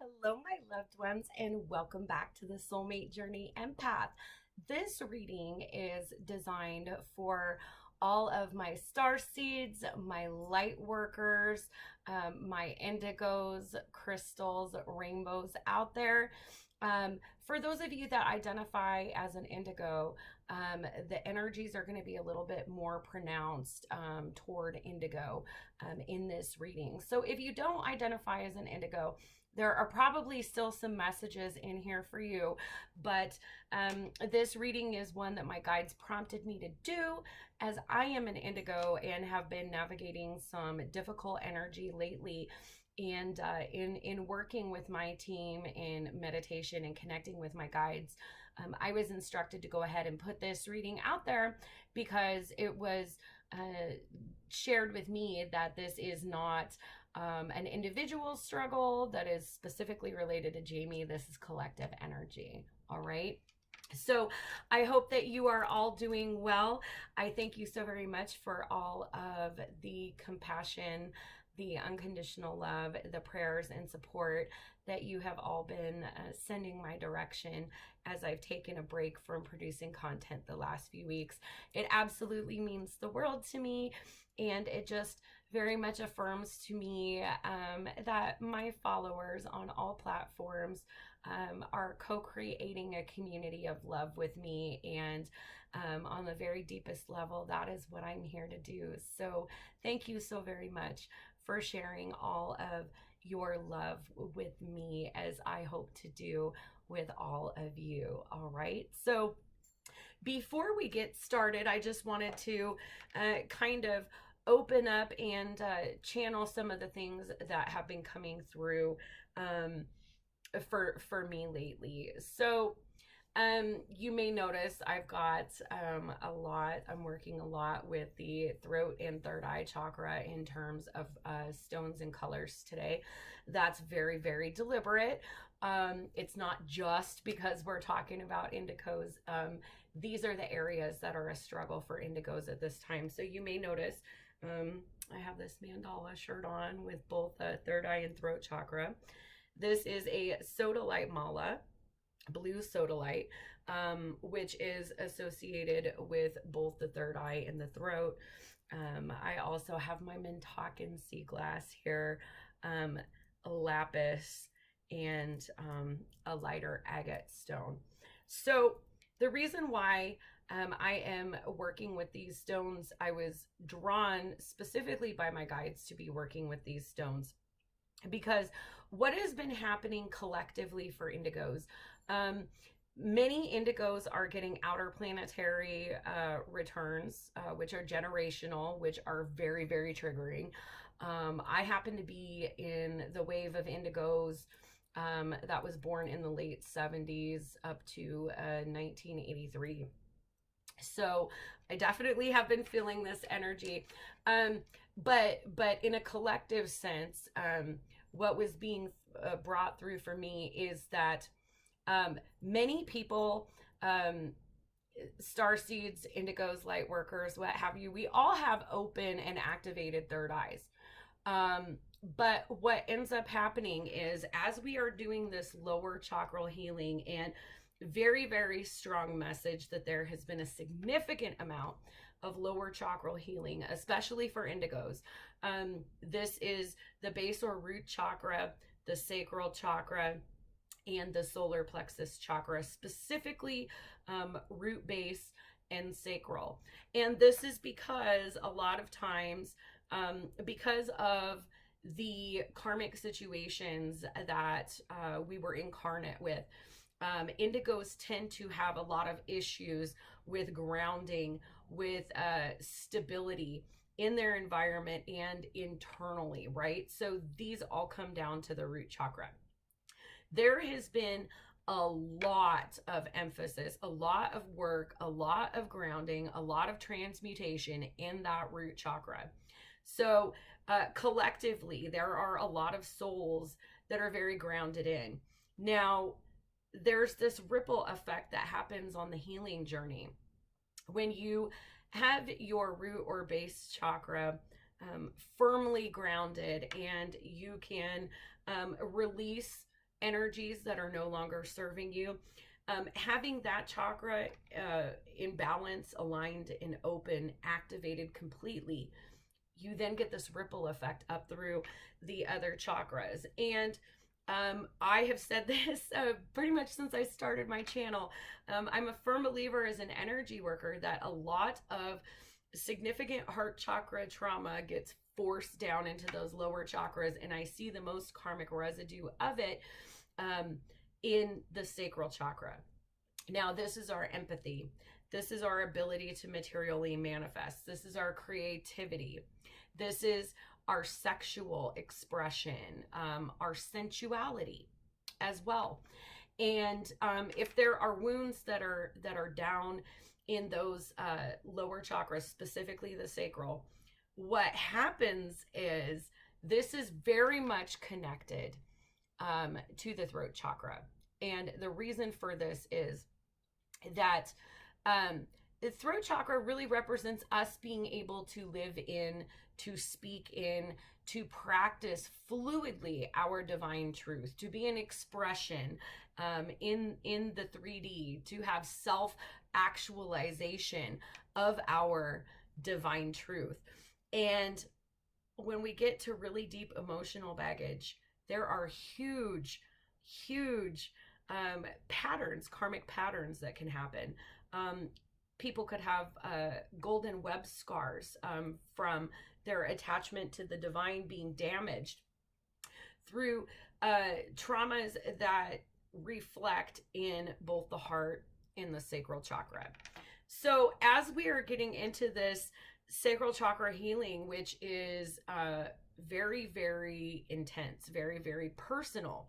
Hello, my loved ones, and welcome back to the Soulmate Journey Empath. This reading is designed for all of my Starseeds, my Lightworkers, my Indigos, crystals, rainbows out there. For those of you that identify as an Indigo, the energies are going to be a little bit more pronounced toward Indigo in this reading. So if you don't identify as an Indigo, there are probably still some messages in here for you, but this reading is one that my guides prompted me to do as I am an Indigo and have been navigating some difficult energy lately. And in working with my team in meditation and connecting with my guides, I was instructed to go ahead and put this reading out there because it was shared with me that this is not an individual struggle that is specifically related to Jamie. This is collective energy. All right. So I hope that you are all doing well. I thank you so very much for all of the compassion, the unconditional love, the prayers and support that you have all been sending my direction as I've taken a break from producing content the last few weeks. It absolutely means the world to me, and it just very much affirms to me that my followers on all platforms are co-creating a community of love with me, and on the very deepest level, that is what I'm here to do. So thank you so very much for sharing all of your love with me, as I hope to do with all of you. All right. So before we get started, I just wanted to kind of open up and channel some of the things that have been coming through for me lately. So you may notice I've got I'm working a lot with the throat and third eye chakra in terms of stones and colors today. That's very, very deliberate. It's not just because we're talking about indigos. These are the areas that are a struggle for indigos at this time. So you may notice I have this mandala shirt on with both third eye and throat chakra. This is a sodalite mala, blue sodalite, which is associated with both the third eye and the throat. I also have my Mintakan sea glass here, a lapis, and a lighter agate stone. So the reason why I am working with these stones, I was drawn specifically by my guides to be working with these stones because what has been happening collectively for indigos, many indigos are getting outer planetary returns, which are generational, which are very, very triggering. I happen to be in the wave of indigos that was born in the late 70s up to 1983. So I definitely have been feeling this energy. But in a collective sense, what was being brought through for me is that many people, Starseeds, Indigos, Lightworkers, what have you, we all have open and activated third eyes. But what ends up happening is as we are doing this lower chakral healing, and very, very strong message that there has been a significant amount of lower chakral healing, especially for indigos. This is the base or root chakra, the sacral chakra, and the solar plexus chakra, specifically root, base, and sacral. And this is because a lot of times, because of the karmic situations that we were incarnate with, indigos tend to have a lot of issues with grounding, with stability in their environment and internally, right? So these all come down to the root chakra. There has been a lot of emphasis, a lot of work, a lot of grounding, a lot of transmutation in that root chakra. So collectively, there are a lot of souls that are very grounded in. Now, there's this ripple effect that happens on the healing journey. When you have your root or base chakra firmly grounded, and you can release energies that are no longer serving you. Having that chakra in balance, aligned and open, activated completely, you then get this ripple effect up through the other chakras. And I have said this pretty much since I started my channel. I'm a firm believer as an energy worker that a lot of significant heart chakra trauma gets forced down into those lower chakras, and I see the most karmic residue of it in the sacral chakra. Now, this is our empathy. This is our ability to materially manifest. This is our creativity. This is our sexual expression, our sensuality as well. And if there are wounds that are down in those lower chakras, specifically the sacral, what happens is this is very much connected to the throat chakra. And the reason for this is that the throat chakra really represents us being able to live in, to speak in, to practice fluidly our divine truth, to be an expression in the 3D, to have self-actualization of our divine truth. And when we get to really deep emotional baggage, there are huge patterns, karmic patterns that can happen. People could have golden web scars from their attachment to the divine being damaged through traumas that reflect in both the heart and the sacral chakra. So as we are getting into this sacral chakra healing, which is very, very intense, very, very personal,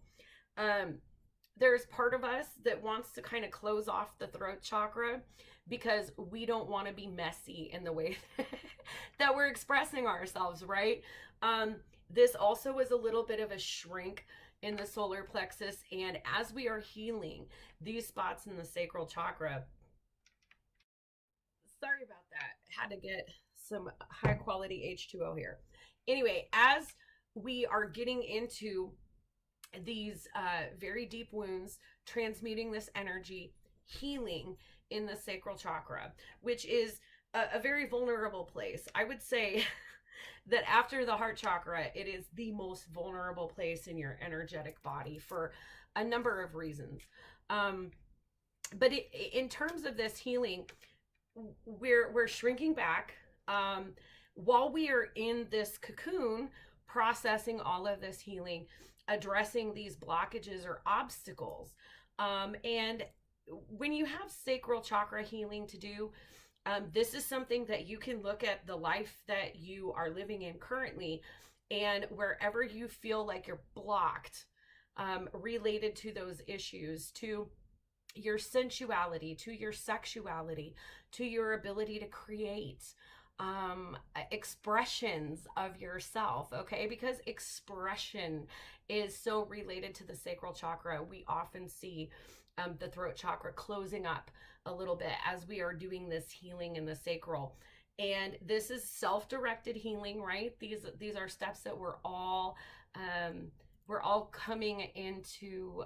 there's part of us that wants to kind of close off the throat chakra because we don't want to be messy in the way that we're expressing ourselves, right? This also is a little bit of a shrink in the solar plexus. And as we are healing these spots in the sacral chakra, sorry about that. Had to get some high quality H2O here. Anyway, as we are getting into these very deep wounds, transmuting this energy, healing in the sacral chakra, which is a very vulnerable place. I would say that after the heart chakra, it is the most vulnerable place in your energetic body for a number of reasons. But in terms of this healing, we're shrinking back while we are in this cocoon, processing all of this healing, addressing these blockages or obstacles. And when you have sacral chakra healing to do, this is something that you can look at the life that you are living in currently, and wherever you feel like you're blocked related to those issues, to your sensuality, to your sexuality, to your ability to create expressions of yourself, okay? Because expression is so related to the sacral chakra. We often see the throat chakra closing up a little bit as we are doing this healing in the sacral. And this is self-directed healing, right? These are steps that we're all coming into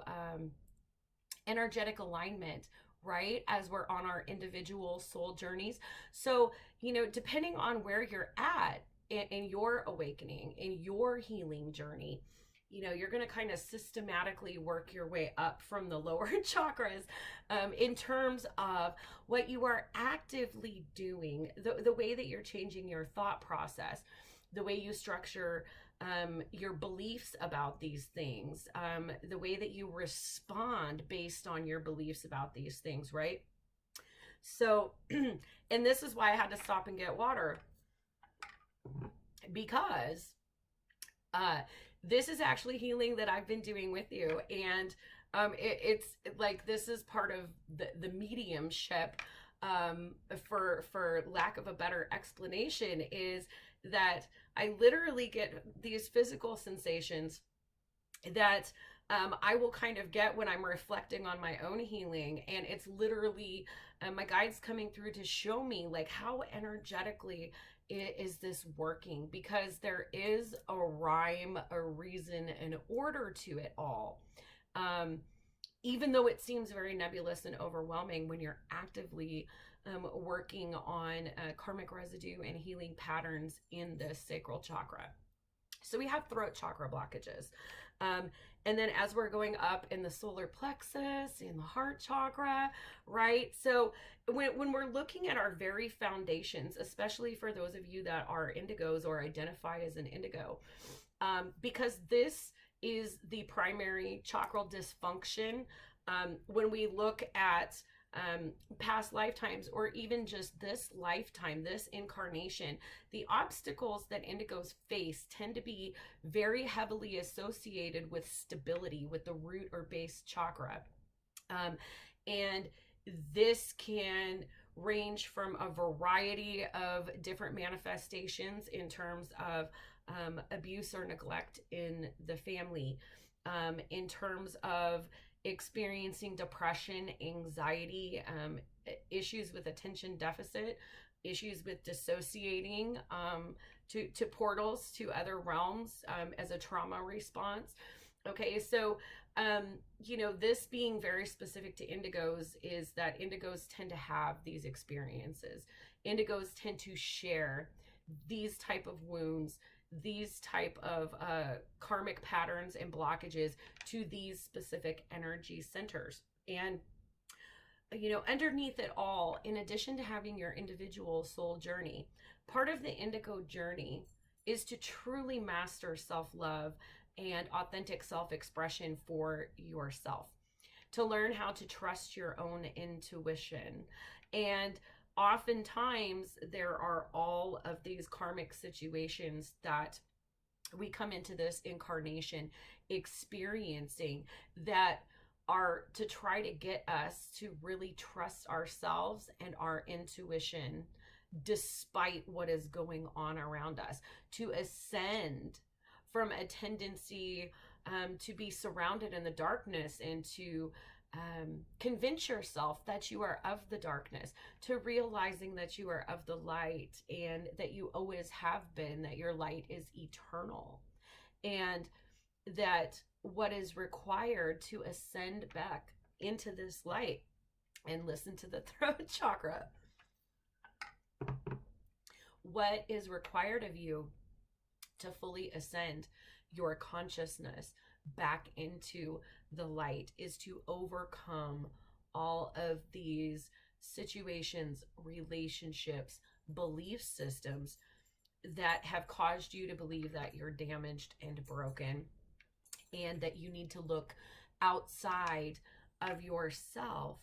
energetic alignment, right? As we're on our individual soul journeys. So, depending on where you're at in your awakening, in your healing journey, you're going to kind of systematically work your way up from the lower chakras in terms of what you are actively doing, the way that you're changing your thought process, the way you structure your beliefs about these things, the way that you respond based on your beliefs about these things, right? So, and this is why I had to stop and get water, because this is actually healing that I've been doing with you. And it's like, this is part of the mediumship, for lack of a better explanation, is that I literally get these physical sensations that I will kind of get when I'm reflecting on my own healing. And it's literally my guides coming through to show me like how energetically is this working, because there is a rhyme, a reason, an order to it all. Even though it seems very nebulous and overwhelming when you're actively working on karmic residue and healing patterns in the sacral chakra. So we have throat chakra blockages. And then as we're going up in the solar plexus, in the heart chakra, right? So when we're looking at our very foundations, especially for those of you that are indigos or identify as an indigo, because this is the primary chakral dysfunction. When we look at past lifetimes, or even just this lifetime, this incarnation, the obstacles that indigos face tend to be very heavily associated with stability, with the root or base chakra. And this can range from a variety of different manifestations in terms of abuse or neglect in the family, in terms of experiencing depression, anxiety, issues with attention deficit, issues with dissociating to portals to other realms as a trauma response. Okay, so this being very specific to indigos is that indigos tend to have these experiences. Indigos tend to share these type of wounds, these type of karmic patterns and blockages to these specific energy centers. And underneath it all, in addition to having your individual soul journey, part of the indigo journey is to truly master self-love and authentic self-expression for yourself, to learn how to trust your own intuition. And oftentimes there are all of these karmic situations that we come into this incarnation experiencing that are to try to get us to really trust ourselves and our intuition despite what is going on around us, to ascend from a tendency to be surrounded in the darkness and to convince yourself that you are of the darkness, to realizing that you are of the light and that you always have been, that your light is eternal, and that what is required to ascend back into this light, and listen to the throat chakra, what is required of you to fully ascend your consciousness back into the light is to overcome all of these situations, relationships, belief systems that have caused you to believe that you're damaged and broken, and that you need to look outside of yourself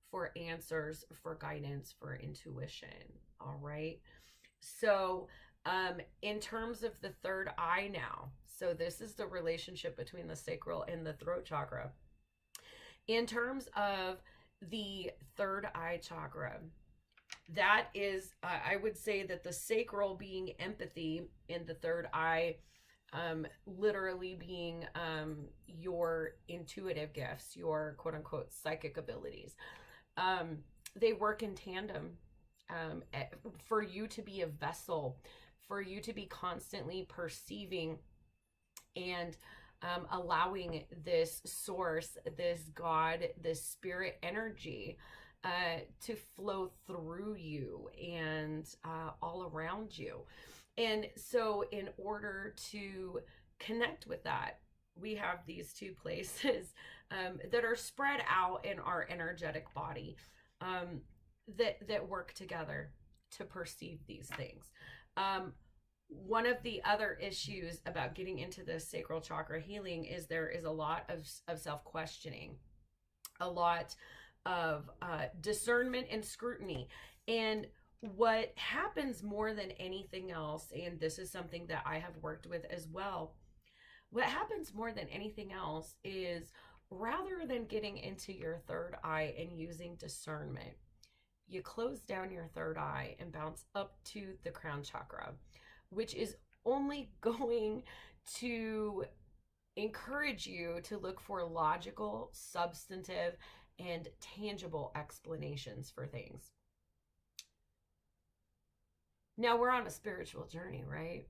for answers, for guidance, for intuition. All right. So in terms of the third eye now, so this is the relationship between the sacral and the throat chakra. In terms of the third eye chakra, that is, I would say that the sacral being empathy, in the third eye literally being your intuitive gifts, your quote unquote psychic abilities. They work in tandem for you to be a vessel, for you to be constantly perceiving and allowing this source, this God, this spirit energy to flow through you and all around you. And so in order to connect with that, we have these two places that are spread out in our energetic body that work together to perceive these things. One of the other issues about getting into the sacral chakra healing is there is a lot of self-questioning, a lot of discernment and scrutiny. And what happens more than anything else, and this is something that I have worked with as well, what happens more than anything else is, rather than getting into your third eye and using discernment, you close down your third eye and bounce up to the crown chakra, which is only going to encourage you to look for logical, substantive, and tangible explanations for things. Now, we're on a spiritual journey, right?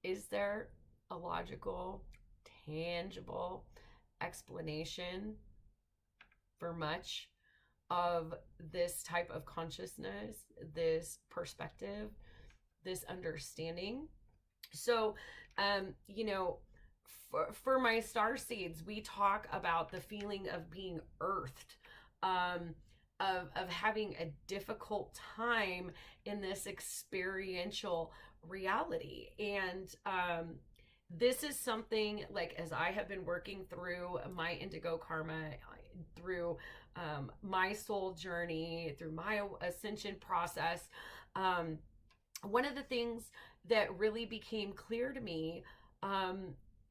Is there a logical, tangible explanation for much of this type of consciousness, this perspective, this understanding. So, you know, for my star seeds, we talk about the feeling of being earthed, of having a difficult time in this experiential reality. And this is something, like, as I have been working through my indigo karma, through my soul journey, through my ascension process, one of the things that really became clear to me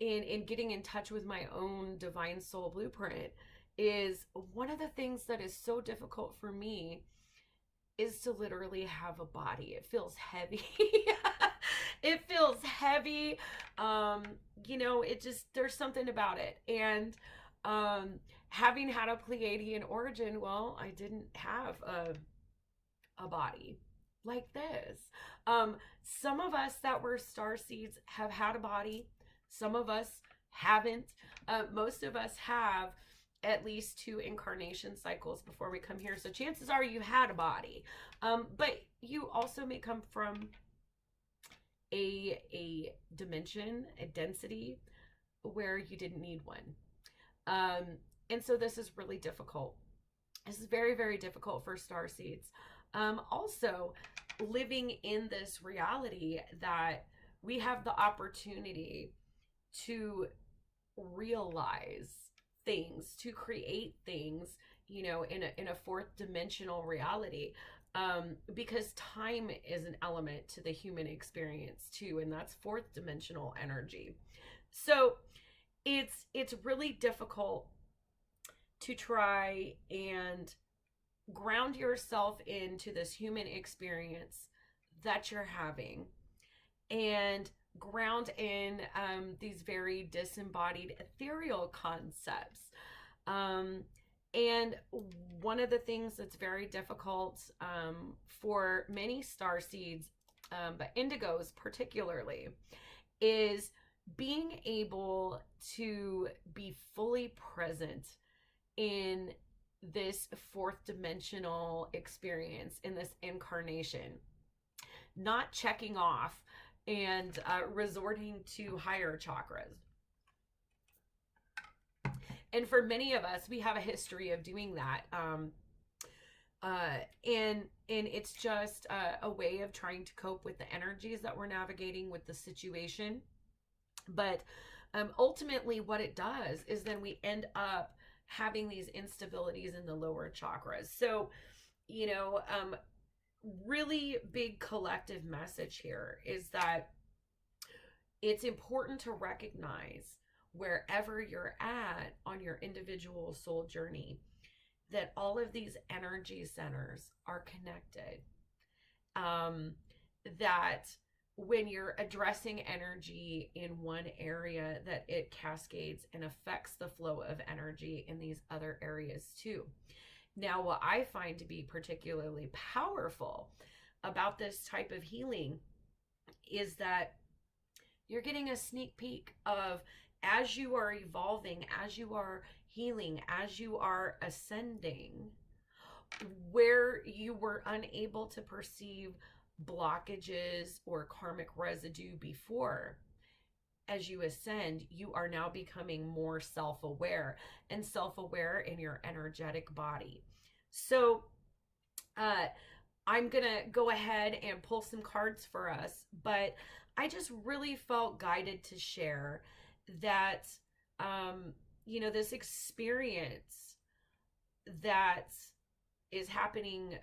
in getting in touch with my own divine soul blueprint is, one of the things that is so difficult for me is to literally have a body. It feels heavy. It feels heavy. You know, it just, there's something about it. And having had a Pleiadian origin, well, I didn't have a body like this. Some of us that were star seeds have had a body. Some of us haven't. Most of us have at least 2 incarnation cycles before we come here. So chances are you had a body. But you also may come from a dimension, a density where you didn't need one. And so this is really difficult. This is very, very difficult for star seeds. Also, living in this reality that we have the opportunity to realize things, to create things, you know, in a 4th dimensional reality, because time is an element to the human experience too, and that's 4th dimensional energy. So it's really difficult to try and ground yourself into this human experience that you're having, and ground in these very disembodied ethereal concepts. And one of the things that's very difficult for many star seeds, but indigos particularly, is being able to be fully present in this 4th dimensional experience, in this incarnation, not checking off and resorting to higher chakras. And for many of us, we have a history of doing that. And it's just a way of trying to cope with the energies that we're navigating with the situation. But ultimately what it does is then we end up having these instabilities in the lower chakras. So, you know, really big collective message here is that it's important to recognize, wherever you're at on your individual soul journey, that all of these energy centers are connected. That when you're addressing energy in one area, that it cascades and affects the flow of energy in these other areas too. Now, what I find to be particularly powerful about this type of healing is that you're getting a sneak peek of, as you are evolving, as you are healing, as you are ascending, where you were unable to perceive blockages or karmic residue before. As you ascend, you are now becoming more self-aware, and self-aware in your energetic body. So I'm gonna go ahead and pull some cards for us, but I just really felt guided to share that you know, this experience that is happening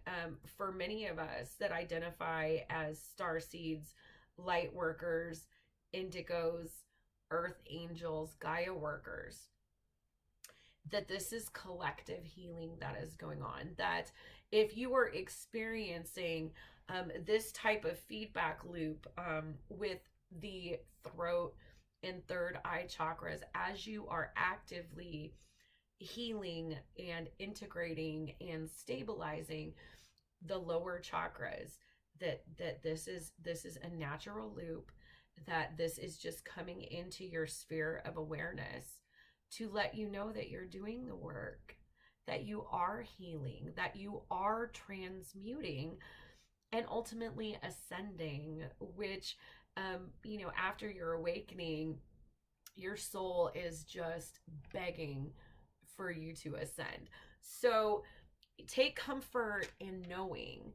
for many of us that identify as starseeds, lightworkers, indigos, earth angels, Gaia workers, that this is collective healing that is going on. That if you are experiencing this type of feedback loop with the throat and 3rd eye chakras, as you are actively healing and integrating and stabilizing the lower chakras, that this is a natural loop, that this is just coming into your sphere of awareness to let you know that you're doing the work, that you are healing, that you are transmuting, and ultimately ascending, which, after your awakening, your soul is just begging for you to ascend. So take comfort in knowing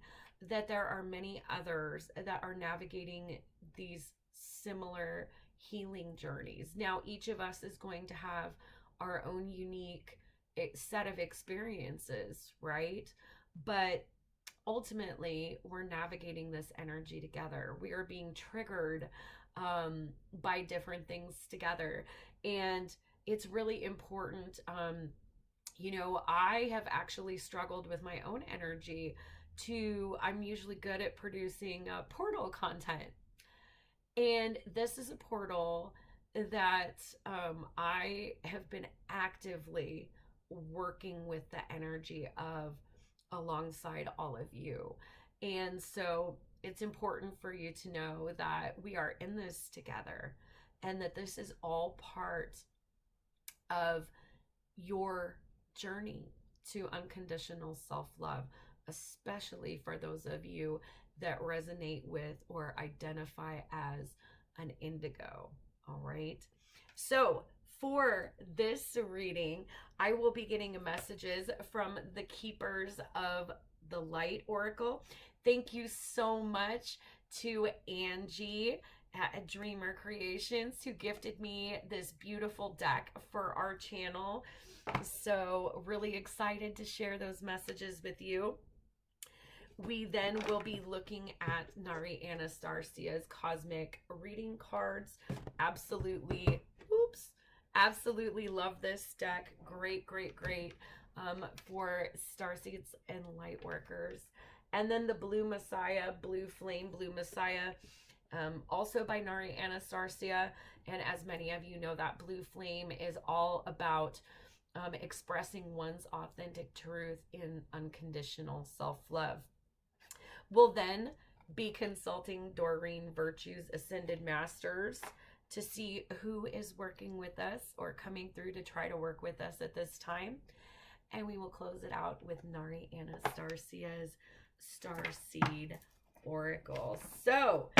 that there are many others that are navigating these similar healing journeys. Now, each of us is going to have our own unique set of experiences, right? But ultimately, we're navigating this energy together. We are being triggered by different things together. And it's really important. I have actually struggled with my own energy I'm usually good at producing portal content. And this is a portal that I have been actively working with the energy of alongside all of you. And so it's important for you to know that we are in this together and that this is all part of your journey to unconditional self-love, especially for those of you that resonate with or identify as an indigo. All right. So for this reading, I will be getting messages from the keepers of the Light Oracle. Thank you so much to Angie at Dreamer Creations who gifted me this beautiful deck for our channel. So really excited to share those messages with you. We then will be looking at Nari Anastasia's cosmic reading cards. Absolutely love this deck. Great for Starseeds and Lightworkers. And then the Blue Messiah, Blue Flame, Blue Messiah, also by Nari Anastasia. And as many of you know, that Blue Flame is all about expressing one's authentic truth in unconditional self-love. We'll then be consulting Doreen Virtue's Ascended Masters to see who is working with us or coming through to try to work with us at this time. And we will close it out with Nari Anastasia's Starseed Oracle. So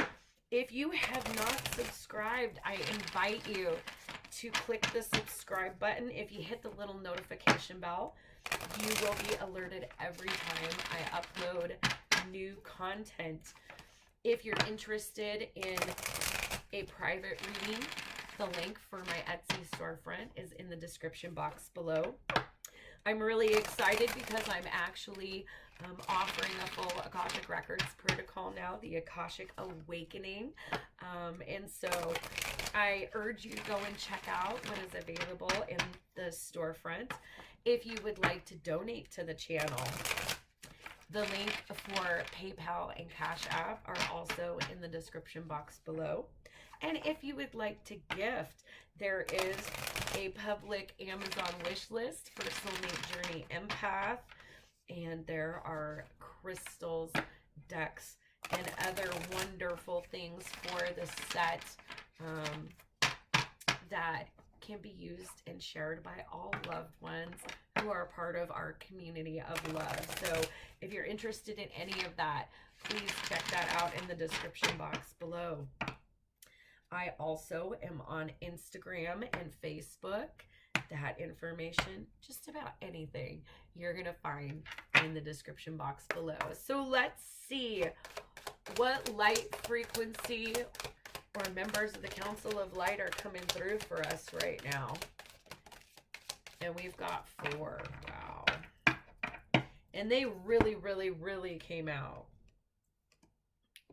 if you have not subscribed, I invite you to click the subscribe button. If you hit the little notification bell, you will be alerted every time I upload new content. If you're interested in a private reading, the link for my Etsy storefront is in the description box below. I'm really excited because I'm actually offering a full Akashic Records protocol now, the Akashic Awakening. And so I urge you to go and check out what is available in the storefront. If you would like to donate to the channel, the link for PayPal and CashApp are also in the description box below. And if you would like to gift, there is a public Amazon wish list for Soulmate Journey Empath. And there are crystals, decks, and other wonderful things for the set that can be used and shared by all loved ones who are part of our community of love. So if you're interested in any of that, please check that out in the description box below. I also am on Instagram and Facebook. That information, just about anything, you're going to find in the description box below. So let's see what light frequency or members of the Council of Light are coming through for us right now. And we've got 4. Wow. And they really came out.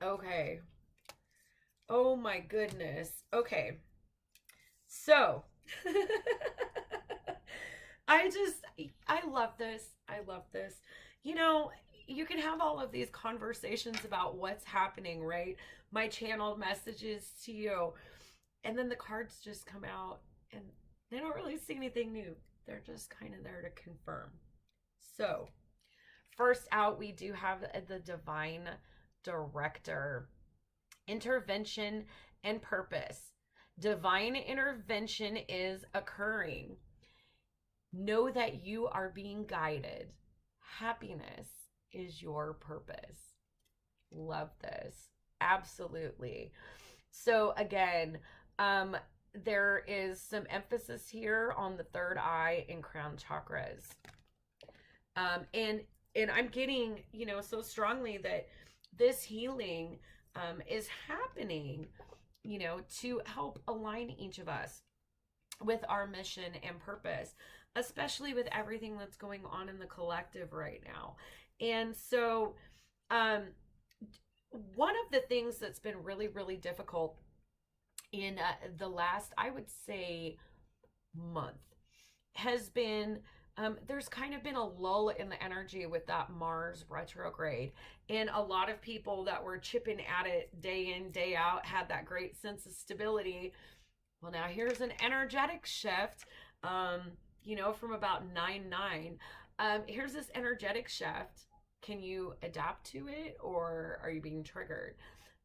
Okay. Oh my goodness. Okay. So, I love this. I love this. You know, you can have all of these conversations about what's happening, right? My channeled messages to you. And then the cards just come out and they don't really see anything new. They're just kind of there to confirm. So, first out, we do have the Divine Director. Intervention and purpose. Divine intervention is occurring. Know that you are being guided. Happiness is your purpose. Love this. Absolutely. So again, there is some emphasis here on the third eye and crown chakras. And I'm getting, so strongly that this healing is happening, to help align each of us with our mission and purpose, especially with everything that's going on in the collective right now. And so, one of the things that's been really, really difficult in the last, I would say, month has been there's kind of been a lull in the energy with that Mars retrograde. And a lot of people that were chipping at it day in, day out had that great sense of stability. Well, now here's an energetic shift, from about 9-9. Here's this energetic shift. Can you adapt to it, or are you being triggered?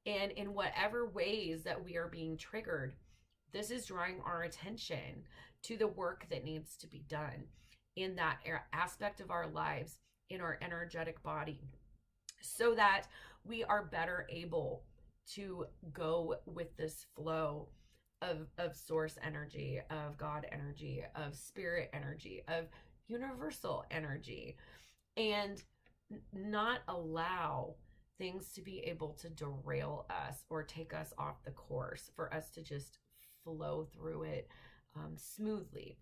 And in whatever ways that we are being triggered, this is drawing our attention to the work that needs to be done in that aspect of our lives, in our energetic body, so that we are better able to go with this flow of source energy, of God energy, of spirit energy, of universal energy, and not allow things to be able to derail us or take us off the course, for us to just flow through it smoothly.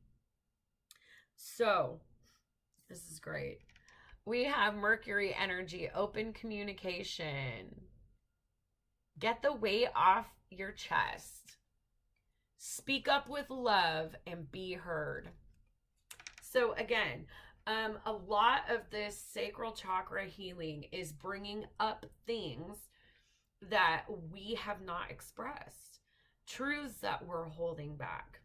So this is great. We have Mercury energy, open communication. Get the weight off your chest. Speak up with love and be heard. So again, a lot of this sacral chakra healing is bringing up things that we have not expressed, truths that we're holding back.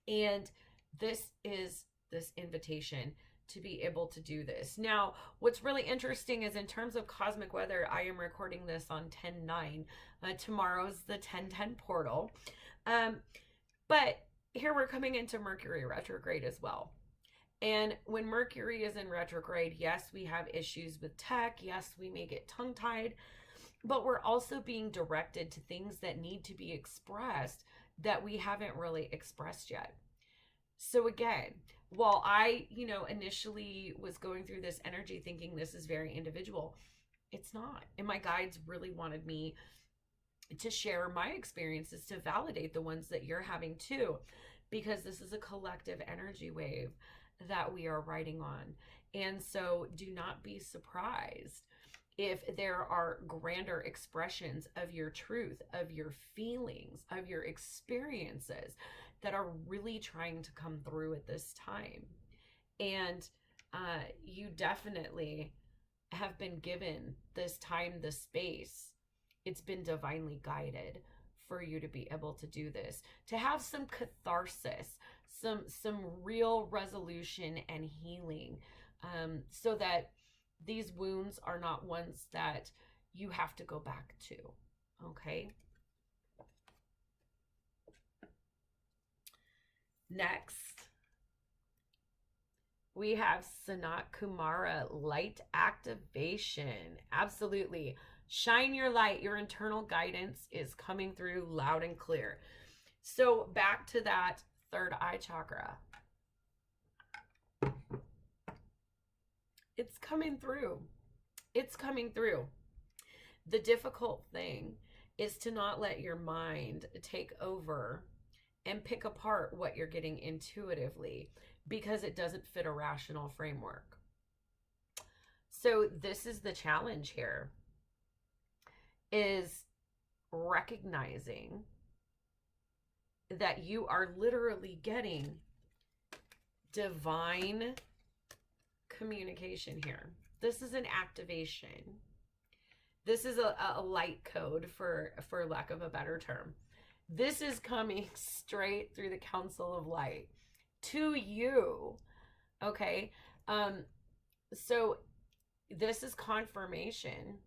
And this is this invitation to be able to do this. Now, what's really interesting is, in terms of cosmic weather, I am recording this on 10/9. Tomorrow's the 10/10 portal. But here we're coming into Mercury retrograde as well. And when Mercury is in retrograde, yes, we have issues with tech. Yes, we may get tongue-tied, but we're also being directed to things that need to be expressed that we haven't really expressed yet. So again, while I, initially was going through this energy thinking this is very individual, it's not. And my guides really wanted me to share my experiences, to validate the ones that you're having too, because this is a collective energy wave that we are riding on. And so do not be surprised if there are grander expressions of your truth, of your feelings, of your experiences that are really trying to come through at this time. And you definitely have been given this time, this space. It's been divinely guided for you to be able to do this, to have some catharsis, some real resolution and healing, so that these wounds are not ones that you have to go back to. Okay. Next, we have Sanat Kumara, light activation. Absolutely. Shine your light. Your internal guidance is coming through loud and clear. So back to that third eye chakra. It's coming through. It's coming through. The difficult thing is to not let your mind take over and pick apart what you're getting intuitively, because it doesn't fit a rational framework. So this is the challenge here, is recognizing that you are literally getting divine communication here. This is an activation. This is a light code, for lack of a better term. This is coming straight through the Council of Light to you. Okay. So this is confirmation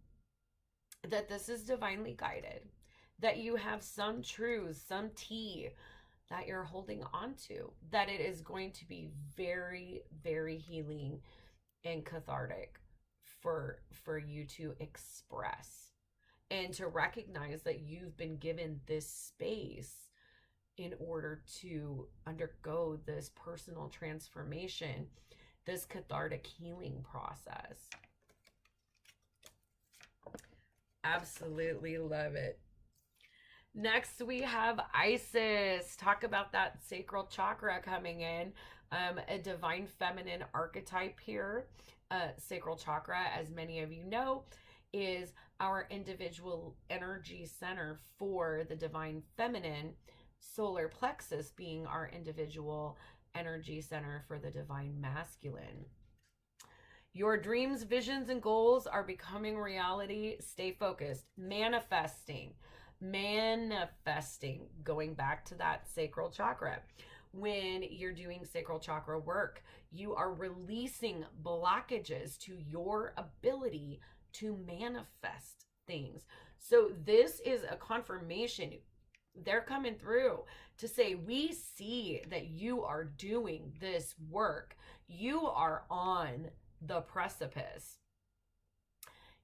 that this is divinely guided, that you have some truths, some tea that you're holding on to, that it is going to be very, very healing and cathartic for you to express and to recognize that you've been given this space in order to undergo this personal transformation, this cathartic healing process. Absolutely love it. Next, we have Isis. Talk about that sacral chakra coming in. A divine feminine archetype here. Sacral chakra, as many of you know, is our individual energy center for the divine feminine. Solar plexus being our individual energy center for the divine masculine. Your dreams, visions, and goals are becoming reality. Stay focused. Manifesting, going back to that sacral chakra. When you're doing sacral chakra work, you are releasing blockages to your ability to manifest things. So this is a confirmation. They're coming through to say, we see that you are doing this work. You are on the precipice.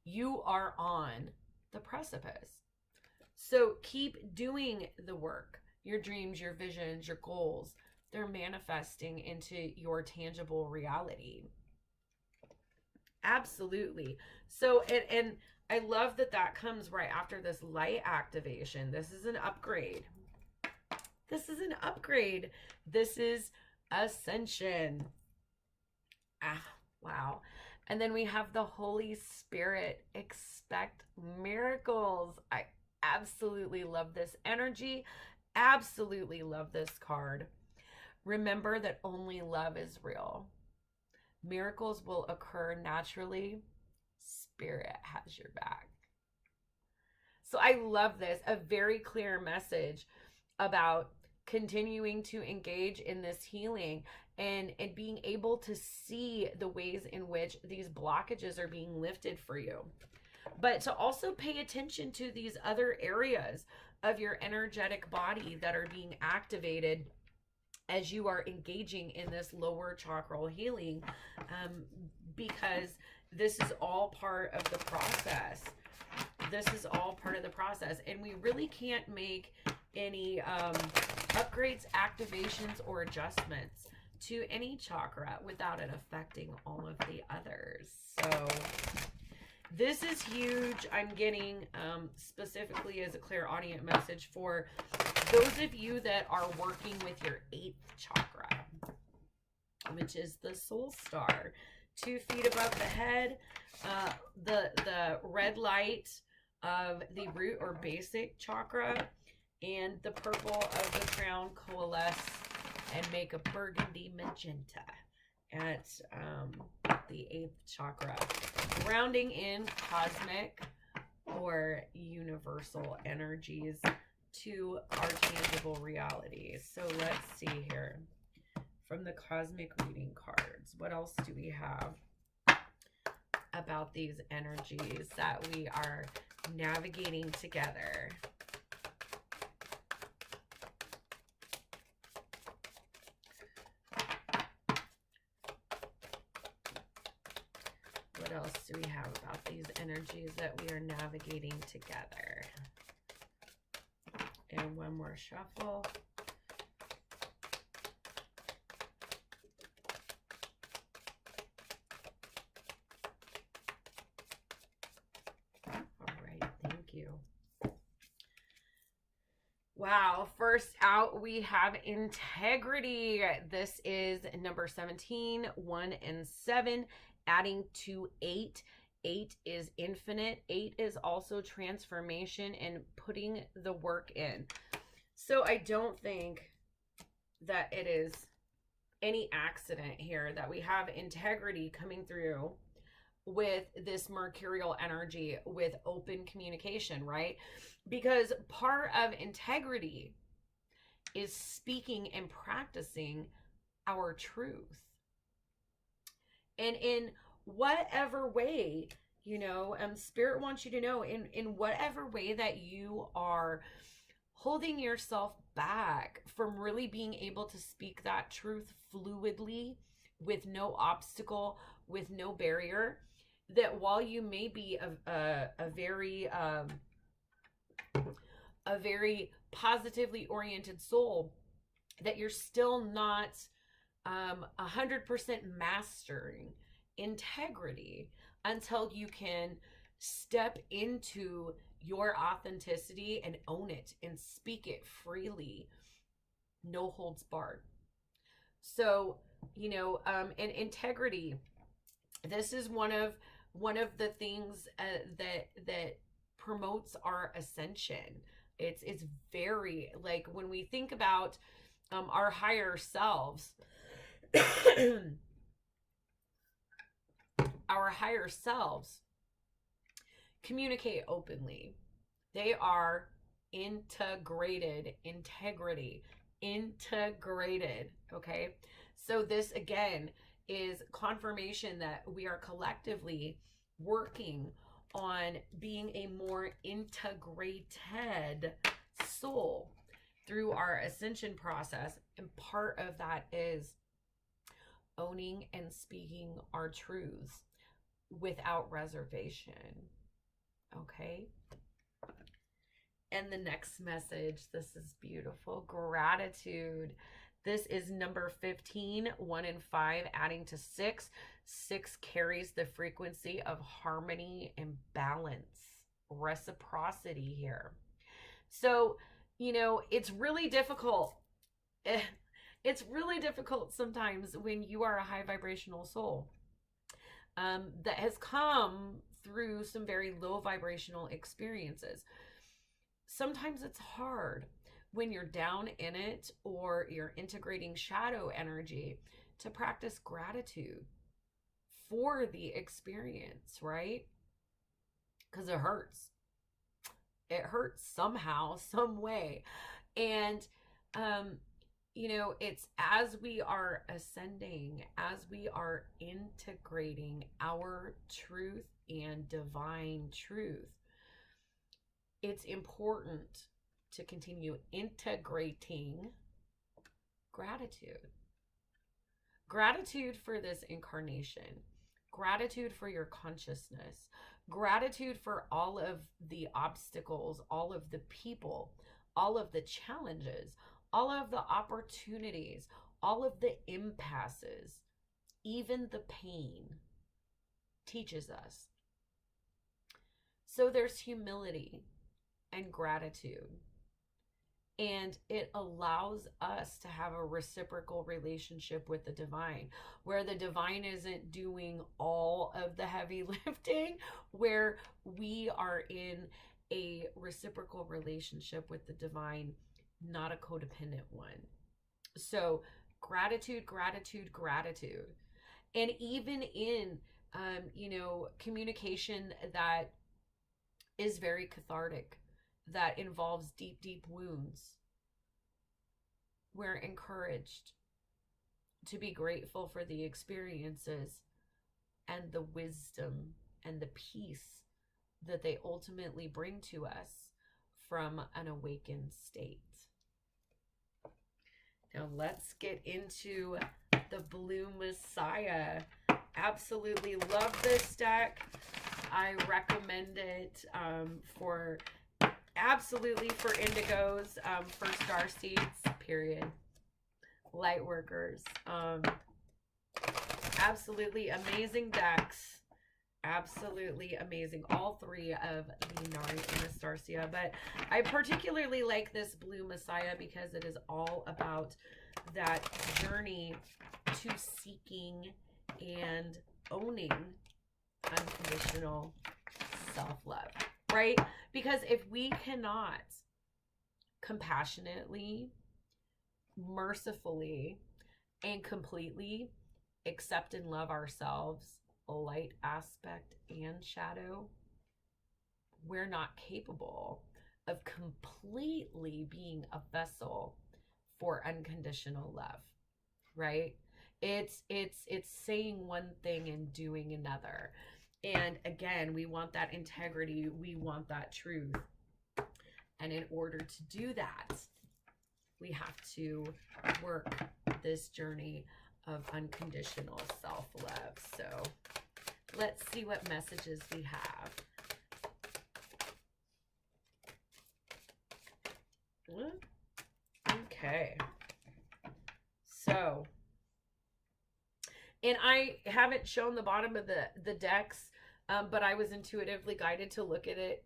You are on the precipice. So keep doing the work. Your dreams, your visions, your goals, they're manifesting into your tangible reality. Absolutely. So, and I love that that comes right after this light activation. This is an upgrade. This is an upgrade. This is ascension. Wow. And then we have the Holy Spirit. Expect miracles. I absolutely love this energy. Absolutely love this card. Remember that only love is real. Miracles will occur naturally. Spirit has your back. So I love this. A very clear message about continuing to engage in this healing and being able to see the ways in which these blockages are being lifted for you. But to also pay attention to these other areas of your energetic body that are being activated as you are engaging in this lower chakral healing, because this is all part of the process. This is all part of the process. And we really can't make any upgrades, activations, or adjustments to any chakra without it affecting all of the others. So this is huge. I'm getting specifically as a clairaudient message for those of you that are working with your 8th chakra, which is the soul star, 2 feet above the head, the red light of the root or basic chakra, and the purple of the crown coalesce and make a burgundy magenta at the 8th chakra, grounding in cosmic or universal energies to our tangible reality. So let's see here from the cosmic reading cards. What else do we have about these energies that we are navigating together? What else do we have about these energies that we are navigating together? And one more shuffle. All right, thank you. Wow, first out we have integrity. This is number 17, 1 and 7, adding to 8. 8 is infinite. 8 is also transformation and putting the work in. So I don't think that it is any accident here that we have integrity coming through with this mercurial energy with open communication, right? Because part of integrity is speaking and practicing our truth. And in whatever way, you know, Spirit wants you to know in whatever way that you are holding yourself back from really being able to speak that truth fluidly, with no obstacle, with no barrier. That while you may be a very positively oriented soul, that you're still not 100% mastering integrity until you can step into your authenticity and own it and speak it freely, no holds barred. So, and integrity, this is one of the things that promotes our ascension. It's very, like, when we think about our higher selves, our higher selves communicate openly. They are integrated, integrated. Okay. So this again is confirmation that we are collectively working on being a more integrated soul through our ascension process. And part of that is owning and speaking our truths without reservation. Okay. And the next message, this is beautiful. Gratitude. This is number 15, 1 and 5, adding to 6. 6 carries the frequency of harmony and balance, reciprocity here. So, it's really difficult. It's really difficult sometimes when you are a high vibrational soul that has come through some very low vibrational experiences. Sometimes it's hard when you're down in it or you're integrating shadow energy to practice gratitude for the experience, right? Because it hurts. It hurts somehow, some way. And, it's as we are ascending, as we are integrating our truth and divine truth, it's important to continue integrating gratitude. Gratitude for this incarnation. Gratitude for your consciousness. Gratitude for all of the obstacles, all of the people, all of the challenges, all of the opportunities, all of the impasses, even the pain teaches us. So there's humility and gratitude. And it allows us to have a reciprocal relationship with the divine, where the divine isn't doing all of the heavy lifting, where we are in a reciprocal relationship with the divine, not a codependent one. So gratitude, gratitude, gratitude. And even in, communication that is very cathartic, that involves deep, deep wounds, we're encouraged to be grateful for the experiences and the wisdom and the peace that they ultimately bring to us from an awakened state. Now let's get into the Blue Messiah. Absolutely love this deck. I recommend it absolutely for Indigos, for Starseeds, period. Lightworkers. Absolutely amazing decks. Absolutely amazing. All three of the Nari and the Starseed. But I particularly like this Blue Messiah because it is all about that journey to seeking and owning unconditional self-love, right? Because if we cannot compassionately, mercifully, and completely accept and love ourselves, light aspect and shadow, we're not capable of completely being a vessel for unconditional love, right? It's saying one thing and doing another. And again, we want that integrity. We want that truth. And in order to do that, we have to work this journey of unconditional self-love. So let's see what messages we have. Okay. So, and I haven't shown the bottom of the decks, but I was intuitively guided to look at it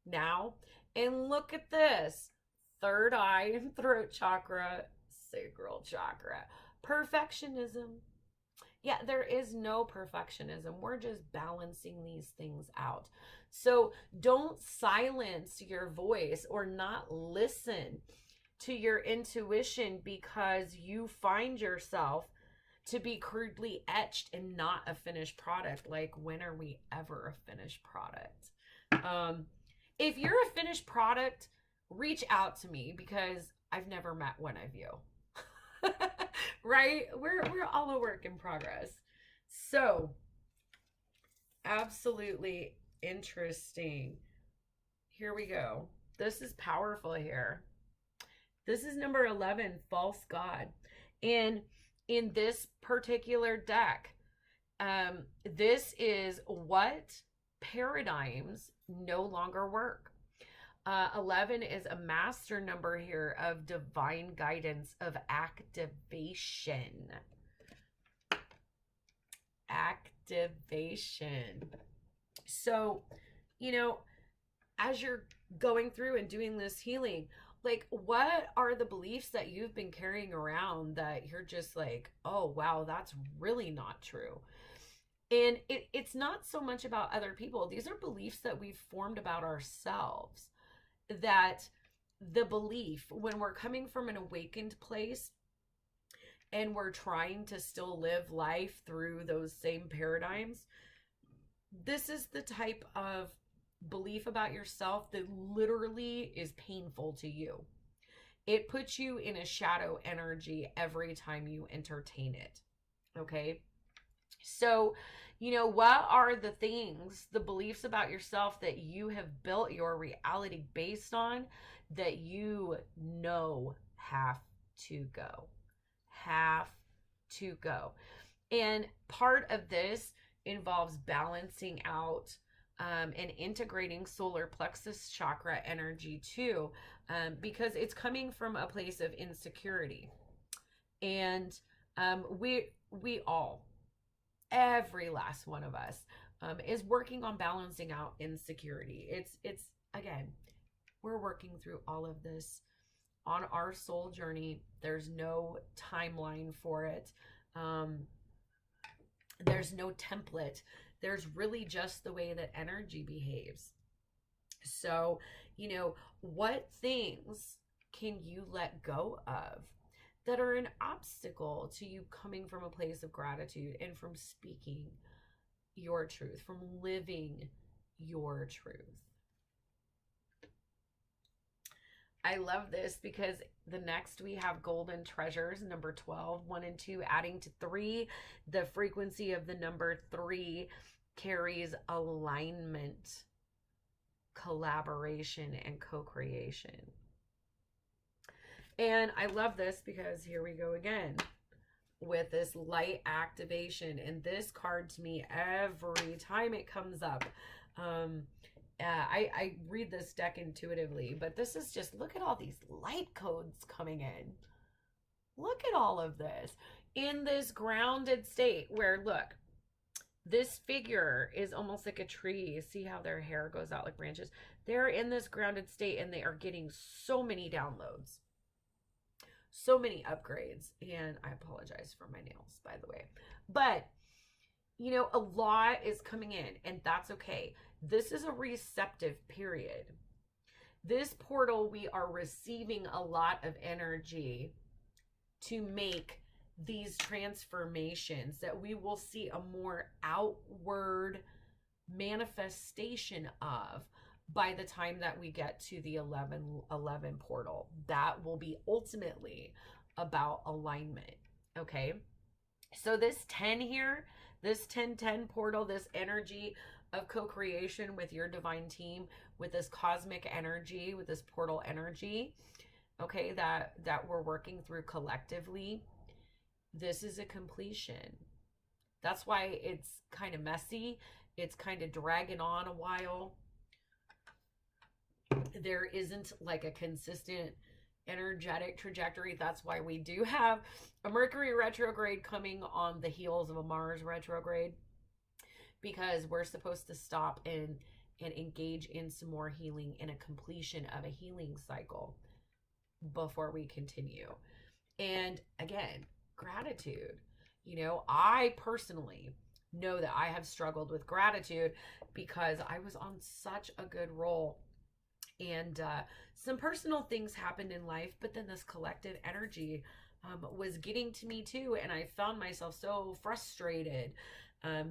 now. And look at this. Third eye and throat chakra, sacral chakra. Perfectionism. Yeah, there is no perfectionism. We're just balancing these things out. So don't silence your voice or not listen to your intuition because you find yourself to be crudely etched and not a finished product. Like, when are we ever a finished product? If you're a finished product, reach out to me because I've never met one of you. Right? We're all a work in progress. So, absolutely interesting. Here we go. This is powerful here. This is number 11, False God. And in this particular deck, this is what paradigms no longer work. 11 is a master number here of divine guidance, of activation. Activation. So, you know, as you're going through and doing this healing, like, what are the beliefs that you've been carrying around that you're just like, oh, wow, that's really not true? And it's not so much about other people. These are beliefs that we've formed about ourselves. That the belief, when we're coming from an awakened place and we're trying to still live life through those same paradigms, this is the type of belief about yourself that literally is painful to you. It puts you in a shadow energy every time you entertain it. Okay? So, you know, what are the things, the beliefs about yourself that you have built your reality based on that you know have to go? Have to go. And part of this involves balancing out and integrating solar plexus chakra energy too, because it's coming from a place of insecurity. And we all, every last one of us, is working on balancing out insecurity. It's again, we're working through all of this on our soul journey. There's no timeline for it. There's no template. There's really just the way that energy behaves. So, you know, what things can you let go of that are an obstacle to you coming from a place of gratitude and from speaking your truth, from living your truth? I love this because the next we have golden treasures, number 12, 1 and 2, adding to 3. The frequency of the number 3 carries alignment, collaboration, and co-creation. And I love this because here we go again with this light activation. And this card to me, every time it comes up, I read this deck intuitively, but this is just, look at all these light codes coming in. Look at all of this in this grounded state where, look, this figure is almost like a tree. See how their hair goes out like branches? They're in this grounded state and they are getting so many downloads, so many upgrades. And I apologize for my nails, by the way. But, you know, a lot is coming in, and that's okay. This is a receptive period. This portal, we are receiving a lot of energy to make these transformations that we will see a more outward manifestation of by the time that we get to the 11 portal. That will be ultimately about alignment. Okay. So this 10 here, this 10-10 portal, this energy of co-creation with your divine team, with this cosmic energy, with this portal energy, okay, that we're working through collectively, this is a completion. That's why it's kind of messy. It's kind of dragging on a while. There isn't like a consistent energetic trajectory. That's why we do have a Mercury retrograde coming on the heels of a Mars retrograde, because we're supposed to stop and engage in some more healing and a completion of a healing cycle before we continue. And again, gratitude. You know, I personally know that I have struggled with gratitude because I was on such a good roll, and some personal things happened in life, but then this collective energy was getting to me too, and I found myself so frustrated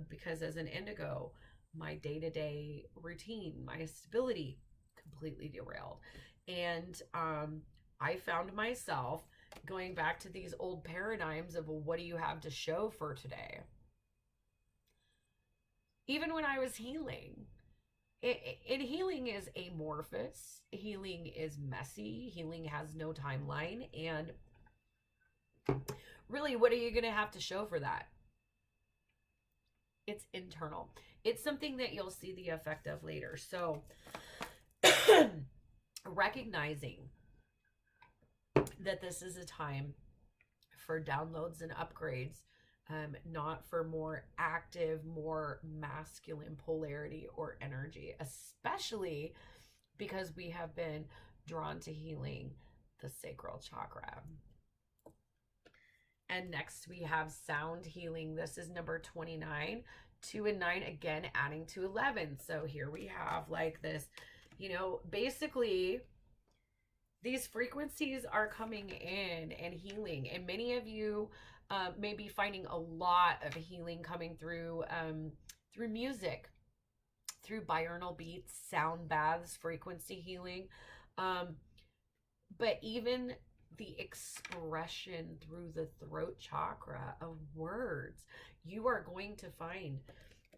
because as an indigo, my day-to-day routine, my stability completely derailed. And I found myself going back to these old paradigms of, well, what do you have to show for today? Even when I was healing, healing is amorphous. Healing is messy. Healing has no timeline. And really, what are you going to have to show for that? It's internal. It's something that you'll see the effect of later. So recognizing that this is a time for downloads and upgrades, not for more active, more masculine polarity or energy, especially because we have been drawn to healing the sacral chakra. And next we have sound healing. This is number 29, 2 and 9, again, adding to 11. So here we have like this, you know, basically these frequencies are coming in and healing. And many of you may be finding a lot of healing coming through, through music, through binaural beats, sound baths, frequency healing. But even the expression through the throat chakra of words, you are going to find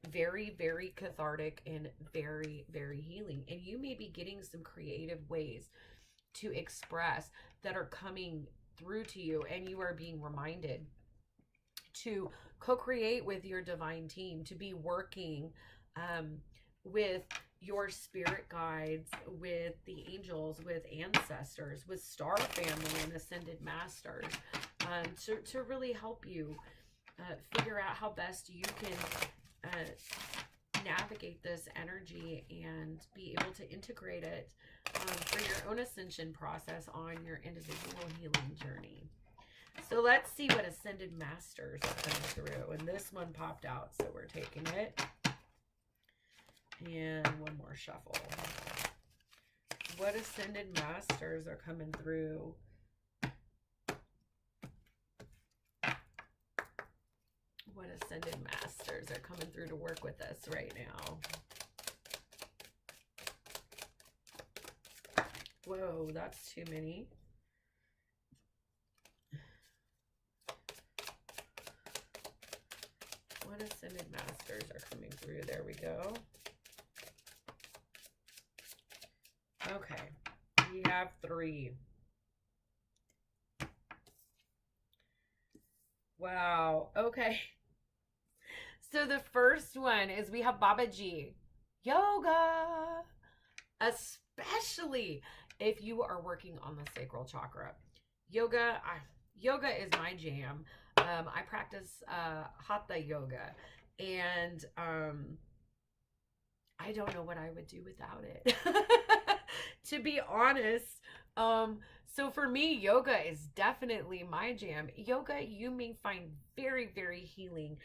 very, very cathartic and very, very healing. And you may be getting some creative ways to express that are coming through to you, and you are being reminded to co-create with your divine team, to be working with your spirit guides, with the angels, with ancestors, with star family and ascended masters, to really help you figure out how best you can navigate this energy and be able to integrate it for your own ascension process on your individual healing journey. So let's see what ascended masters are coming through. And this one popped out, so we're taking it. And one more shuffle. What ascended masters are coming through? What ascended masters are coming through to work with us right now? Whoa, that's too many. What ascended masters are coming through? There we go. Okay, we have 3. Wow, okay. So the first one is we have Babaji, yoga, especially if you are working on the sacral chakra. Yoga is my jam. I practice hatha yoga, and I don't know what I would do without it. To be honest. So for me, yoga is definitely my jam. Yoga, you may find very, very healing,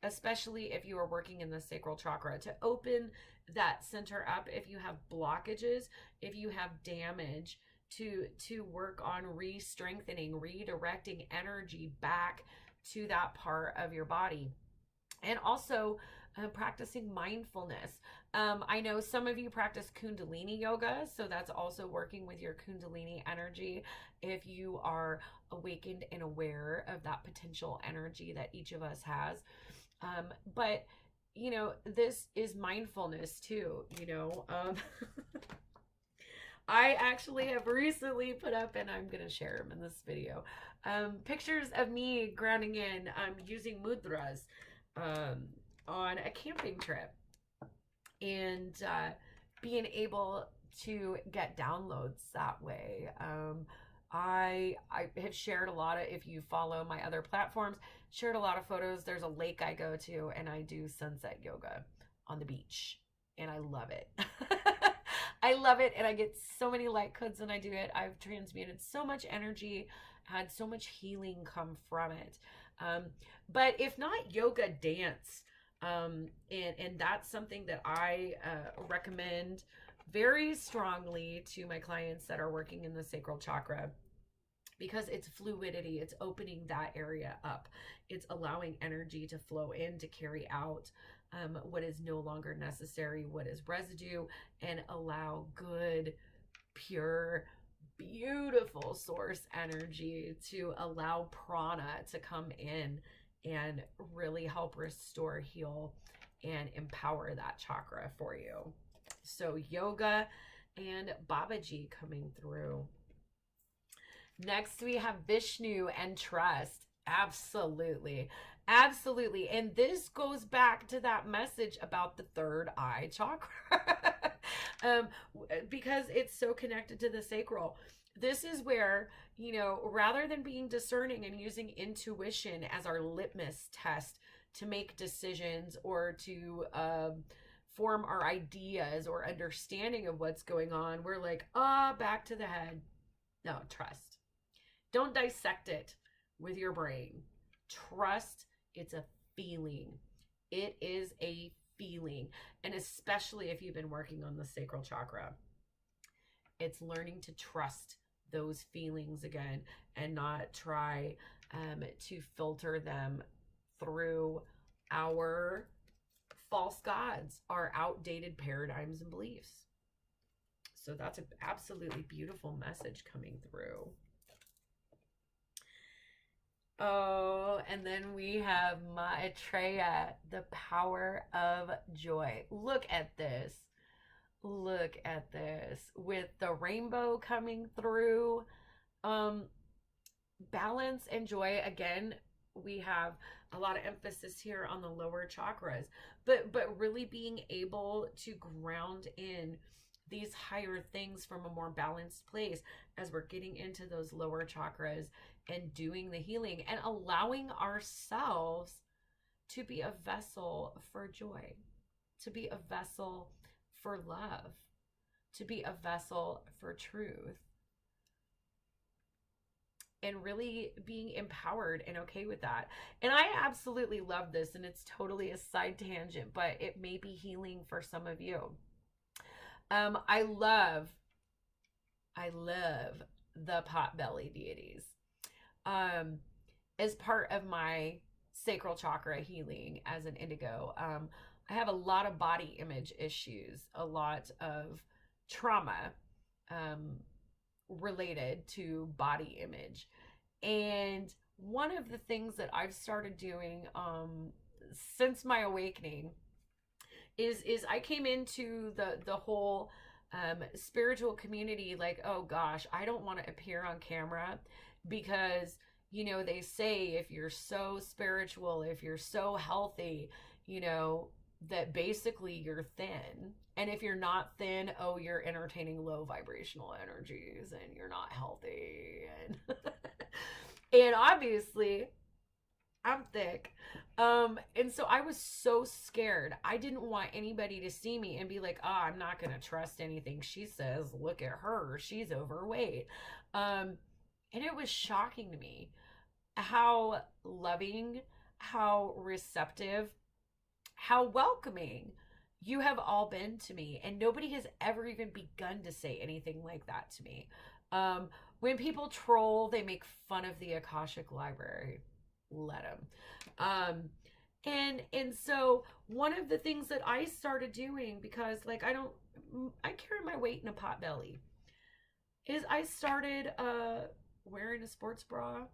especially if you are working in the sacral chakra, to open that center up. If you have blockages, if you have damage, to work on re-strengthening, redirecting energy back to that part of your body. And also practicing mindfulness. I know some of you practice Kundalini yoga, so that's also working with your Kundalini energy if you are awakened and aware of that potential energy that each of us has. But, you know, this is mindfulness too, you know. I actually have recently put up, and I'm going to share them in this video, pictures of me grounding in using mudras on a camping trip, and being able to get downloads that way. I have shared a lot of, if you follow my other platforms, shared a lot of photos. There's a lake I go to, and I do sunset yoga on the beach, and I love it. I love it, and I get so many light codes when I do it. I've transmuted so much energy, had so much healing come from it. But if not yoga, dance. And that's something that I recommend very strongly to my clients that are working in the sacral chakra, because it's fluidity. It's opening that area up. It's allowing energy to flow in to carry out what is no longer necessary, what is residue, and allow good, pure, beautiful source energy to allow prana to come in and really help restore, heal, and empower that chakra for you. So yoga and Babaji coming through. Next, we have Vishnu and trust. Absolutely. Absolutely. And this goes back to that message about the third eye chakra. Because it's so connected to the sacral. This is where, you know, rather than being discerning and using intuition as our litmus test to make decisions or to form our ideas or understanding of what's going on, we're like, back to the head. No, trust. Don't dissect it with your brain. Trust, it's a feeling. It is a feeling. And especially if you've been working on the sacral chakra, it's learning to trust those feelings again and not try to filter them through our false gods, our outdated paradigms and beliefs. So that's an absolutely beautiful message coming through. Oh, and then we have Maitreya, the power of joy. Look at this. Look at this. With the rainbow coming through. Balance and joy. Again, we have a lot of emphasis here on the lower chakras. But really being able to ground in these higher things from a more balanced place as we're getting into those lower chakras and doing the healing and allowing ourselves to be a vessel for joy, to be a vessel for love, to be a vessel for truth, and really being empowered and okay with that. And I absolutely love this, and it's totally a side tangent, but it may be healing for some of you. I love the potbelly deities. As part of my sacral chakra healing as an indigo, I have a lot of body image issues, a lot of trauma related to body image. And one of the things that I've started doing since my awakening is I came into the whole spiritual community like, oh gosh, I don't want to appear on camera because, you know, they say if you're so spiritual, if you're so healthy, you know, that basically you're thin. And if you're not thin, oh, you're entertaining low vibrational energies and you're not healthy. And and obviously I'm thick. And so I was so scared. I didn't want anybody to see me and be like, oh, I'm not going to trust anything she says. Look at her. She's overweight. And it was shocking to me how loving, how receptive, how welcoming you have all been to me. And nobody has ever even begun to say anything like that to me. When people troll, they make fun of the Akashic Library. Let them. And so one of the things that I started doing, because like I carry my weight in a pot belly, is I started wearing a sports bra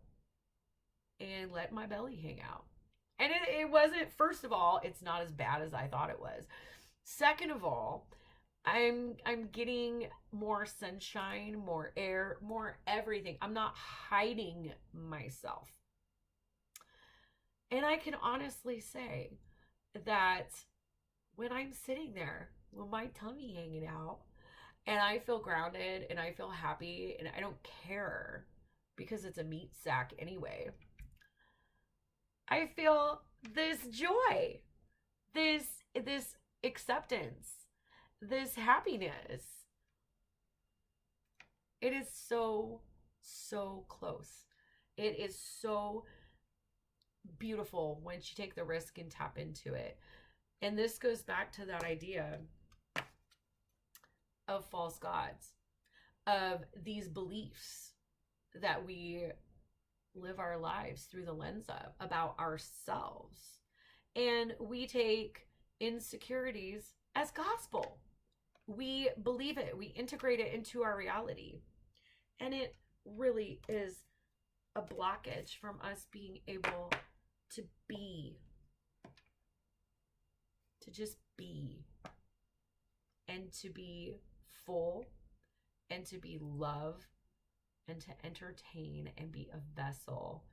and let my belly hang out. And it wasn't, first of all, it's not as bad as I thought it was. Second of all, I'm getting more sunshine, more air, more everything. I'm not hiding myself. And I can honestly say that when I'm sitting there with my tummy hanging out and I feel grounded and I feel happy and I don't care because it's a meat sack anyway, I feel this joy, this acceptance, this happiness. It is so, so close. It is so beautiful once you take the risk and tap into it. And this goes back to that idea of false gods, of these beliefs that we live our lives through the lens of about ourselves. And we take insecurities as gospel. We believe it, we integrate it into our reality. And it really is a blockage from us being able to be, to just be, and to be full, and to be love, and to entertain and be a vessel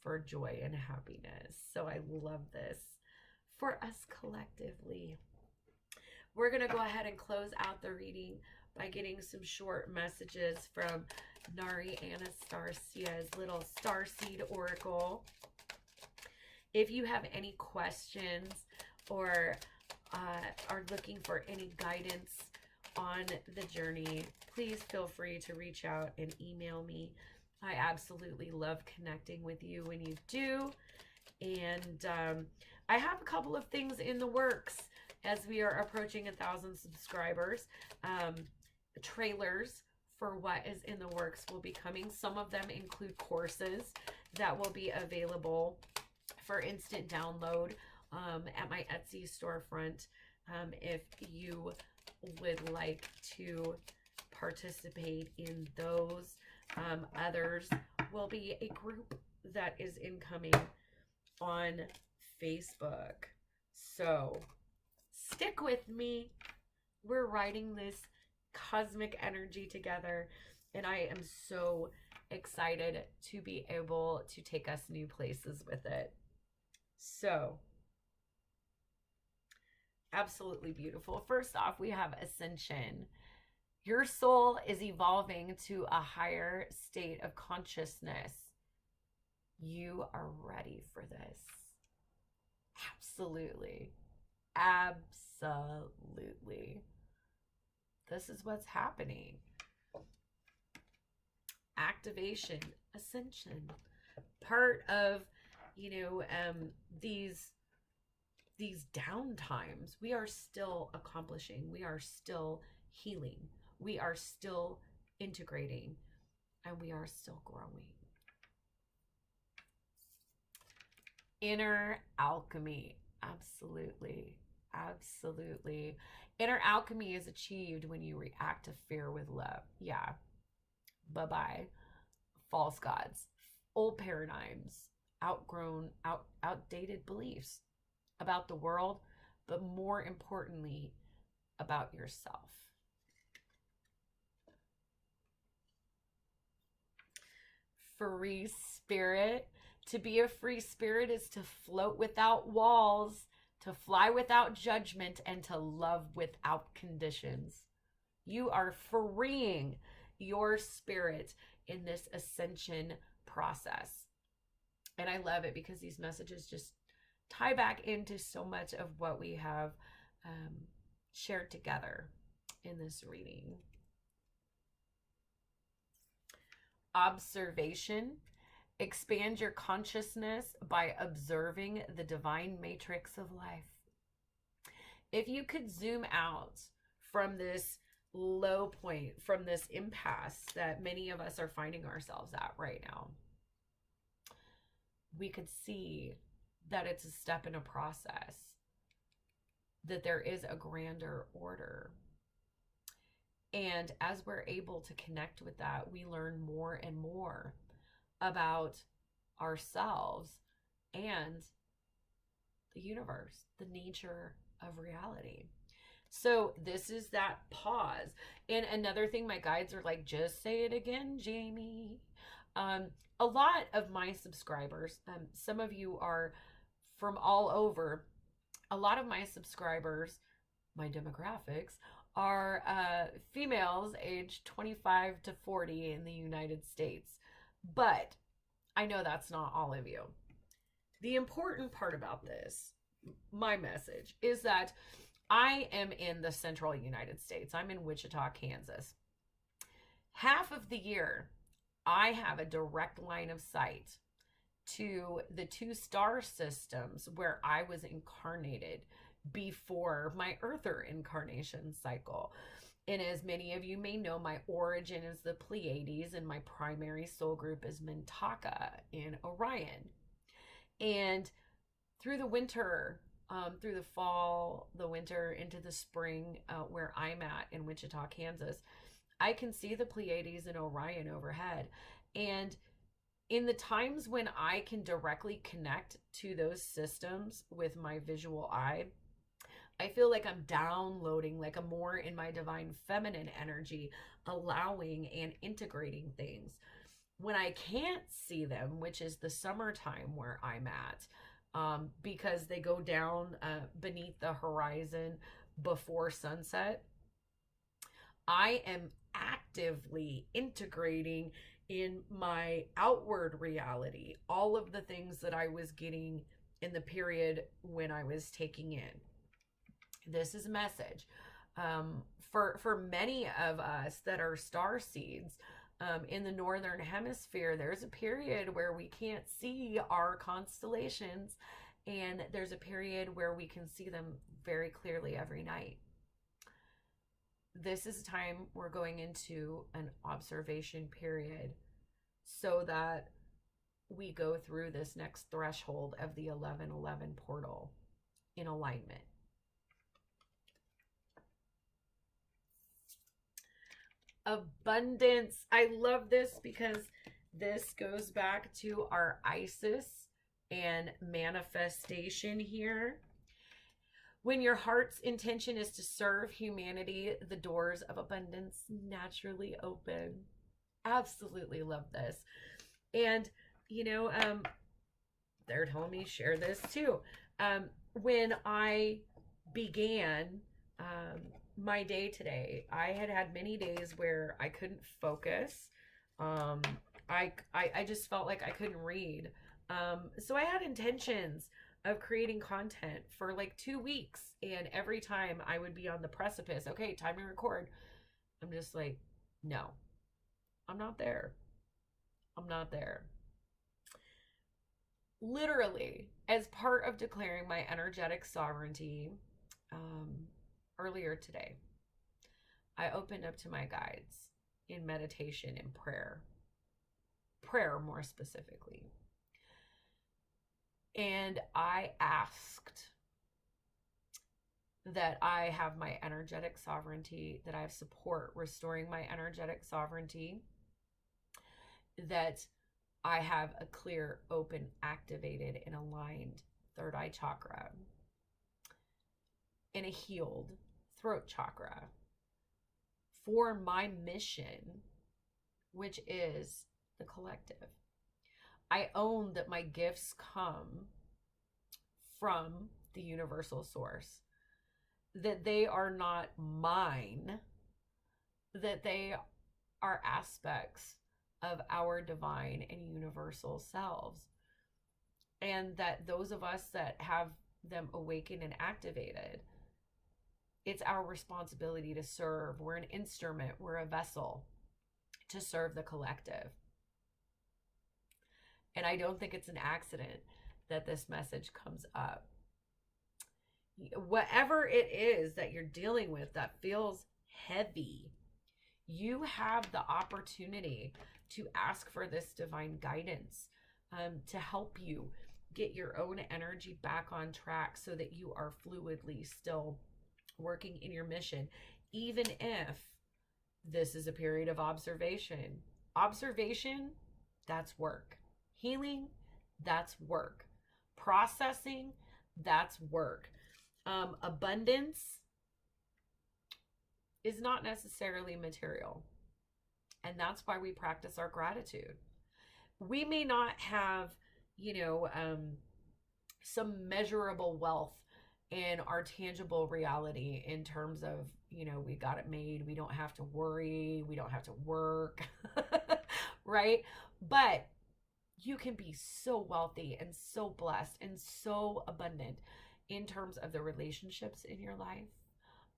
for joy and happiness. So I love this for us collectively. We're going to go ahead and close out the reading by getting some short messages from Nari Anastasia's little Starseed Oracle. If you have any questions or are looking for any guidance on the journey, please feel free to reach out and email me. I absolutely love connecting with you when you do. And I have a couple of things in the works as we are approaching 1,000 subscribers. Trailers for what is in the works will be coming. Some of them include courses that will be available for instant download at my Etsy storefront. If you would like to participate in those, others will be a group that is incoming on Facebook. So stick with me. We're writing this cosmic energy together, and I am so excited to be able to take us new places with it. So absolutely beautiful. First off, we have ascension. Your soul is evolving to a higher state of consciousness. You are ready for this. Absolutely. Absolutely. This is what's happening. Activation, ascension. Part of, these down times, we are still accomplishing. We are still healing. We are still integrating. And we are still growing. Inner alchemy. Absolutely. Absolutely. Inner alchemy is achieved when you react to fear with love. Yeah. Bye-bye. False gods. Old paradigms. Outdated beliefs about the world, but more importantly, about yourself. Free spirit. To be a free spirit is to float without walls, to fly without judgment, and to love without conditions. You are freeing your spirit in this ascension process. And I love it because these messages just tie back into so much of what we have shared together in this reading. Observation. Expand your consciousness by observing the divine matrix of life. If you could zoom out from this low point, from this impasse that many of us are finding ourselves at right now, we could see that it's a step in a process, that there is a grander order. And as we're able to connect with that, we learn more and more about ourselves and the universe, the nature of reality. So this is that pause. And another thing, my guides are like, just say it again, Jamie. A lot of my subscribers, some of you are from all over. A lot of my subscribers, my demographics, are females aged 25 to 40 in the United States. But I know that's not all of you. The important part about this, my message, is that I am in the central United States. I'm in Wichita, Kansas. Half of the year, I have a direct line of sight to the two star systems where I was incarnated before my Earther incarnation cycle. And as many of you may know, my origin is the Pleiades and my primary soul group is Mintaka in Orion. And through the winter, through the fall, the winter, into the spring, where I'm at in Wichita, Kansas, I can see the Pleiades and Orion overhead. And in the times when I can directly connect to those systems with my visual eye, I feel like I'm downloading, like I'm more in my divine feminine energy, allowing and integrating things. When I can't see them, which is the summertime where I'm at, because they go down beneath the horizon before sunset, I am actively integrating in my outward reality all of the things that I was getting in the period when I was taking in. This is a message for many of us that are starseeds. In the northern hemisphere, there's a period where we can't see our constellations, and there's a period where we can see them very clearly every night. This is a time we're going into an observation period so that we go through this next threshold of the 1111 portal in alignment. Abundance. I love this because this goes back to our Isis and manifestation here. When your heart's intention is to serve humanity, the doors of abundance naturally open. Absolutely love this. And, you know, they're telling me share this too. When I began my day today, I had many days where I couldn't focus. I just felt like I couldn't read. So I had intentions of creating content for like 2 weeks, and every time I would be on the precipice, okay, time to record, I'm just like, no, I'm not there. I'm not there. Literally, as part of declaring my energetic sovereignty, earlier today, I opened up to my guides in meditation and prayer more specifically. And I asked that I have my energetic sovereignty, that I have support restoring my energetic sovereignty, that I have a clear, open, activated, and aligned third eye chakra, and a healed throat chakra for my mission, which is the collective. I own that my gifts come from the universal source, that they are not mine, that they are aspects of our divine and universal selves, and that those of us that have them awakened and activated, it's our responsibility to serve. We're an instrument, we're a vessel to serve the collective. And I don't think it's an accident that this message comes up. Whatever it is that you're dealing with that feels heavy, you have the opportunity to ask for this divine guidance to help you get your own energy back on track so that you are fluidly still working in your mission, even if this is a period of observation. Observation, that's work. Healing, that's work. Processing, that's work. Abundance, is not necessarily material. And that's why we practice our gratitude. We may not have, some measurable wealth in our tangible reality in terms of, we got it made, we don't have to worry, we don't have to work, right? But you can be so wealthy and so blessed and so abundant in terms of the relationships in your life,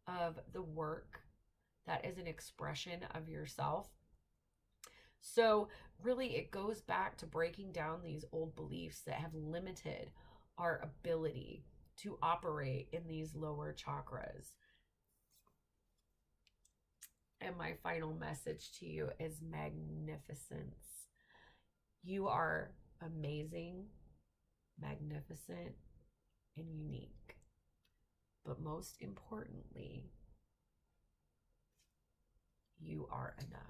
of the work that is an expression of yourself. So really, it goes back to breaking down these old beliefs that have limited our ability to operate in these lower chakras. And my final message to you is magnificence. You are amazing, magnificent, and unique. But most importantly, you are enough.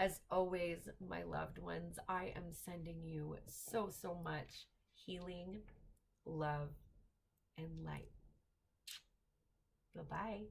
As always, my loved ones, I am sending you so, so much healing, love, and light. Bye-bye.